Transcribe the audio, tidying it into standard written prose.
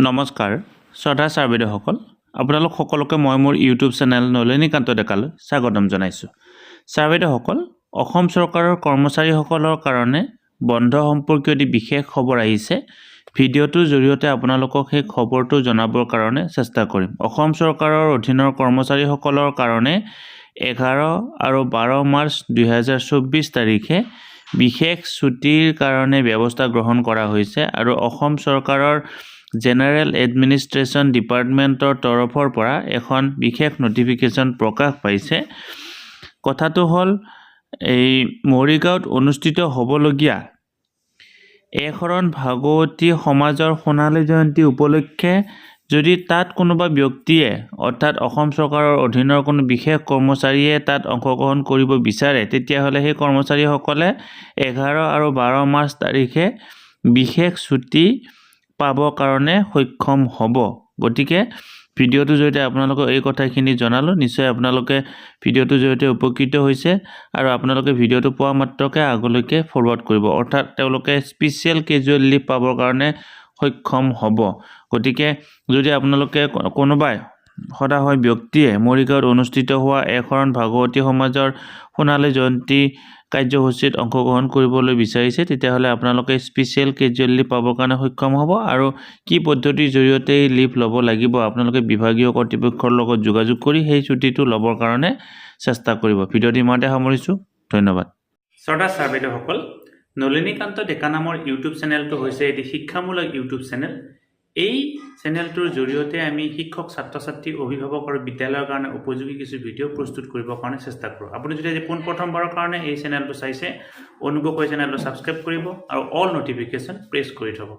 নমস্কাৰ শ্ৰদ্ধা ছাৰ বাইদেউসকল আপোনালোক সকলোকে মই মোৰ ইউটিউব চেনেল নলিনীকান্ত ডেকালৈ স্বাগতম জনাইছোঁ। ছাৰ বাইদেউসকল অসম চৰকাৰৰ কৰ্মচাৰীসকলৰ কাৰণে বন্ধ সম্পৰ্কীয় এটি বিশেষ খবৰ আহিছে। ভিডিঅ'টোৰ জৰিয়তে আপোনালোকক সেই খবৰটো জনাবৰ কাৰণে চেষ্টা কৰিম। অসম চৰকাৰৰ অধীনৰ কৰ্মচাৰীসকলৰ কাৰণে 11 আৰু 12 মাৰ্চ 2024 তাৰিখে বিশেষ ছুটিৰ কাৰণে ব্যৱস্থা গ্ৰহণ কৰা হৈছে আৰু অসম চৰকাৰৰ জেনাৰেল এডমিনিষ্ট্ৰেশ্যন ডিপাৰ্টমেণ্টৰ তৰফৰ পৰা এখন বিশেষ নটিফিকেশ্যন প্ৰকাশ পাইছে। কথাটো হ'ল এই মৰিগাঁৱত অনুষ্ঠিত হ'বলগীয়া শৰণ ভাগৱতী সমাজৰ সোণালী জয়ন্তী উপলক্ষে যদি তাত কোনোবা ব্যক্তিয়ে অৰ্থাৎ অসম চৰকাৰৰ অধীনৰ কোনো বিশেষ কৰ্মচাৰীয়ে তাত অংশগ্ৰহণ কৰিব বিচাৰে, তেতিয়াহ'লে সেই কৰ্মচাৰীসকলে 11 আৰু 12 মাৰ্চ তাৰিখে বিশেষ ছুটি পাবৰ কাৰণে সক্ষম হ'ব। গতিকে ভিডিঅ'টোৰ জৰিয়তে আপোনালোকক এই কথাখিনি জনালোঁ। নিশ্চয় আপোনালোকে ভিডিঅ'টোৰ জৰিয়তে উপকৃত হৈছে আৰু আপোনালোকে ভিডিঅ'টো পোৱা মাত্ৰকে আগলৈকে ফৰৱাৰ্ড কৰিব, অৰ্থাৎ তেওঁলোকে স্পেচিয়েল কেজুৱেল লিভ পাবৰ কাৰণে সক্ষম হ'ব। গতিকে যদি আপোনালোকে কোনোবাই সদায় ব্যক্তিয়ে মৰিগাঁৱত অনুষ্ঠিত হোৱা শৰণ ভাগৱতী সমাজৰ সোণালী জয়ন্তী কাৰ্যসূচীত অংশগ্ৰহণ কৰিবলৈ বিচাৰিছে, তেতিয়াহ'লে আপোনালোকে স্পেচিয়েল কেজুৱেল লিভ পাবৰ কাৰণে সক্ষম হ'ব। আৰু কি পদ্ধতিৰ জৰিয়তে লিভ ল'ব লাগিব, আপোনালোকে বিভাগীয় কৰ্তৃপক্ষৰ লগত যোগাযোগ কৰি সেই ছুটিটো ল'বৰ কাৰণে চেষ্টা কৰিব। ভিডিঅ'টি ইমানতে সামৰিছোঁ। ধন্যবাদ। শ্ৰদ্ধা ছাৰ বাইদেউসকল, নলিনীকান্ত ডেকা নামৰ ইউটিউব চেনেলটো হৈছে এটি শিক্ষামূলক ইউটিউব চেনেল। এই চেনেলটোৰ জৰিয়তে আমি শিক্ষক, ছাত্ৰ ছাত্ৰী, অভিভাৱক আৰু বিদ্যালয়ৰ কাৰণে উপযোগী কিছু ভিডিঅ' প্ৰস্তুত কৰিবৰ কাৰণে চেষ্টা কৰোঁ। আপুনি যদি আজি পোনপ্ৰথমবাৰৰ কাৰণে এই চেনেলটো চাইছে, অনুগ্ৰহ কৰি চেনেলটো ছাবস্ক্ৰাইব কৰিব আৰু অল নটিফিকেশ্যন প্ৰেছ কৰি থ'ব।